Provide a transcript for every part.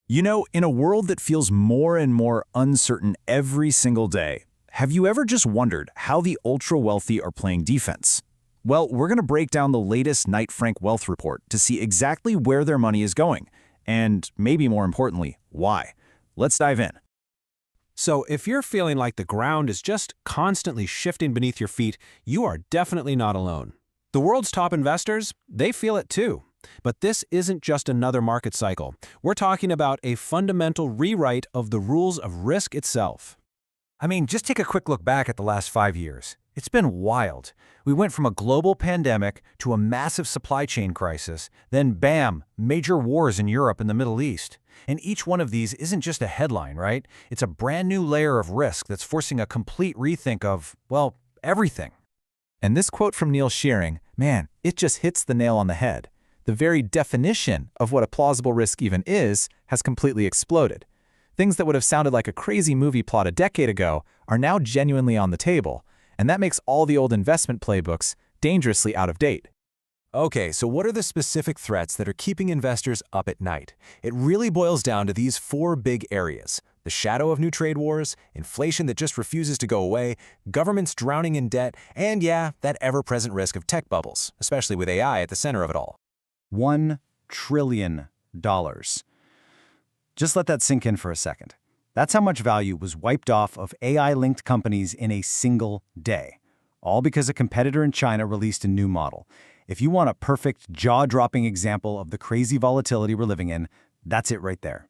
You know, in a world that feels more and more uncertain every single day, have you ever just wondered how the ultra-wealthy are playing defense? Well, we're going to break down the latest Knight Frank Wealth Report to see exactly where their money is going, and maybe more importantly, why. Let's dive in. So if you're feeling like the ground is just constantly shifting beneath your feet, you are definitely not alone. The world's top investors, they feel it too. But this isn't just another market cycle. We're talking about a fundamental rewrite of the rules of risk itself. I mean, just take a quick look back at the last 5 years. It's been wild. We went from a global pandemic to a massive supply chain crisis, then bam, major wars in Europe and the Middle East. And each one of these isn't just a headline, right? It's a brand new layer of risk that's forcing a complete rethink of, well, everything. And this quote from Neil Shearing, man, it just hits the nail on the head. The very definition of what a plausible risk even is has completely exploded. Things that would have sounded like a crazy movie plot a decade ago are now genuinely on the table, and that makes all the old investment playbooks dangerously out of date. Okay, so what are the specific threats that are keeping investors up at night? It really boils down to these 4 big areas: the shadow of new trade wars, inflation that just refuses to go away, governments drowning in debt, and yeah, that ever-present risk of tech bubbles, especially with AI at the center of it all. $1 trillion. Just let that sink in for a second. That's how much value was wiped off of AI-linked companies in a single day, all because a competitor in China released a new model. If you want a perfect, jaw-dropping example of the crazy volatility we're living in, that's it right there.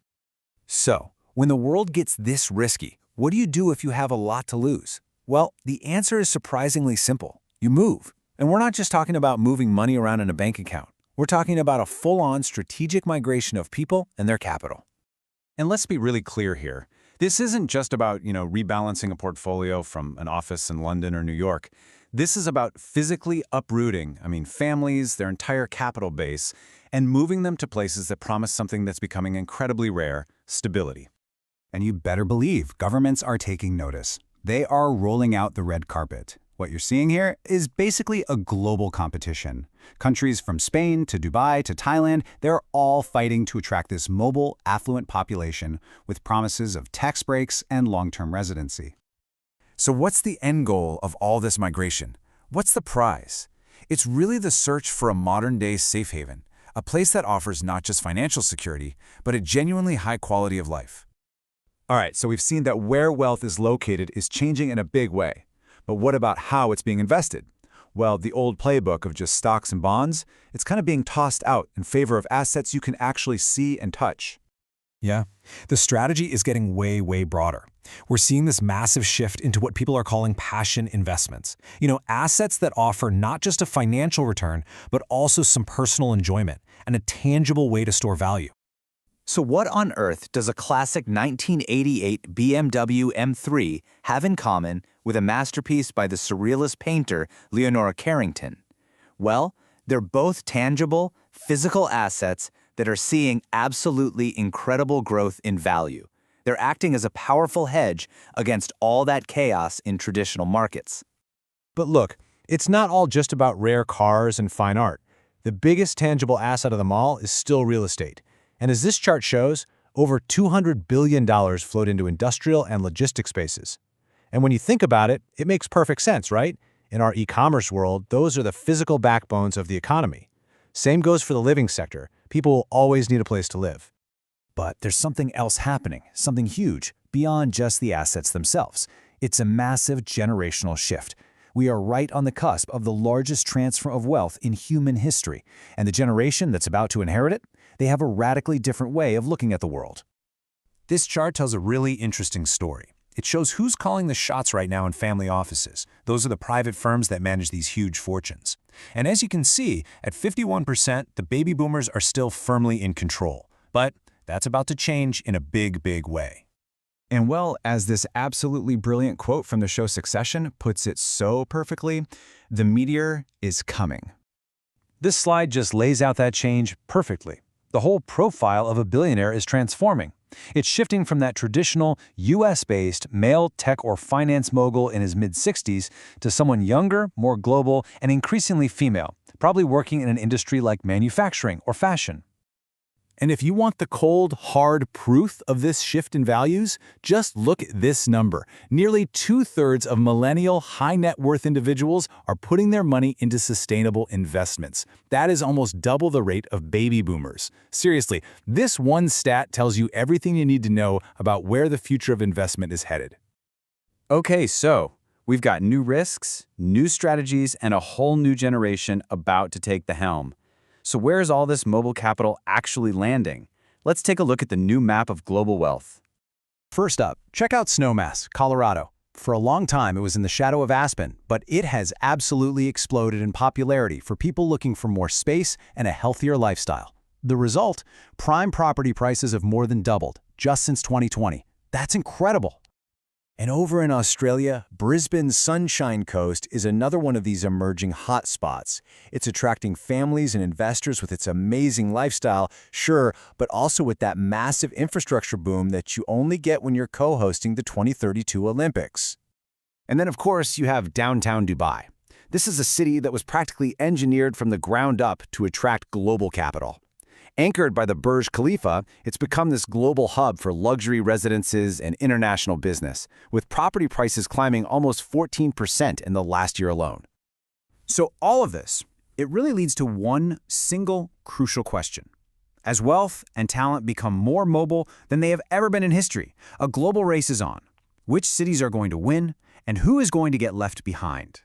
So, when the world gets this risky, what do you do if you have a lot to lose? Well, the answer is surprisingly simple. You move. And we're not just talking about moving money around in a bank account. We're talking about a full-on strategic migration of people and their capital. And let's be really clear here. This isn't just about, rebalancing a portfolio from an office in London or New York. This is about physically uprooting, families, their entire capital base, and moving them to places that promise something that's becoming incredibly rare: stability. And you better believe governments are taking notice. They are rolling out the red carpet. What you're seeing here is basically a global competition. Countries from Spain to Dubai to Thailand, they're all fighting to attract this mobile, affluent population with promises of tax breaks and long-term residency. So what's the end goal of all this migration? What's the prize? It's really the search for a modern-day safe haven, a place that offers not just financial security, but a genuinely high quality of life. All right, so we've seen that where wealth is located is changing in a big way. But what about how it's being invested? Well, the old playbook of just stocks and bonds, it's kind of being tossed out in favor of assets you can actually see and touch. Yeah, the strategy is getting way, way broader. We're seeing this massive shift into what people are calling passion investments. Assets that offer not just a financial return, but also some personal enjoyment and a tangible way to store value. So what on earth does a classic 1988 BMW M3 have in common with a masterpiece by the surrealist painter Leonora Carrington? Well, they're both tangible, physical assets that are seeing absolutely incredible growth in value. They're acting as a powerful hedge against all that chaos in traditional markets. But look, it's not all just about rare cars and fine art. The biggest tangible asset of them all is still real estate. And as this chart shows, over $200 billion flowed into industrial and logistics spaces. And when you think about it, it makes perfect sense, right? In our e-commerce world, those are the physical backbones of the economy. Same goes for the living sector. People will always need a place to live. But there's something else happening, something huge, beyond just the assets themselves. It's a massive generational shift. We are right on the cusp of the largest transfer of wealth in human history, and the generation that's about to inherit it, they have a radically different way of looking at the world. This chart tells a really interesting story. It shows who's calling the shots right now in family offices. Those are the private firms that manage these huge fortunes. And as you can see, at 51%, the baby boomers are still firmly in control. But that's about to change in a big, big way. And well, as this absolutely brilliant quote from the show Succession puts it so perfectly, the meteor is coming. This slide just lays out that change perfectly. The whole profile of a billionaire is transforming. It's shifting from that traditional US-based male tech or finance mogul in his mid-60s to someone younger, more global, and increasingly female, probably working in an industry like manufacturing or fashion. And if you want the cold, hard proof of this shift in values, just look at this number. Nearly 2/3 of millennial high net worth individuals are putting their money into sustainable investments. That is almost double the rate of baby boomers. Seriously, this one stat tells you everything you need to know about where the future of investment is headed. Okay, so we've got new risks, new strategies, and a whole new generation about to take the helm. So where's all this mobile capital actually landing? Let's take a look at the new map of global wealth. First up, check out Snowmass, Colorado. For a long time, it was in the shadow of Aspen, but it has absolutely exploded in popularity for people looking for more space and a healthier lifestyle. The result? Prime property prices have more than doubled, just since 2020. That's incredible. And over in Australia, Brisbane's Sunshine Coast is another one of these emerging hotspots. It's attracting families and investors with its amazing lifestyle, sure, but also with that massive infrastructure boom that you only get when you're co-hosting the 2032 Olympics. And then, of course, you have downtown Dubai. This is a city that was practically engineered from the ground up to attract global capital. Anchored by the Burj Khalifa, it's become this global hub for luxury residences and international business, with property prices climbing almost 14% in the last year alone. So all of this, it really leads to one single crucial question. As wealth and talent become more mobile than they have ever been in history, a global race is on. Which cities are going to win, and who is going to get left behind?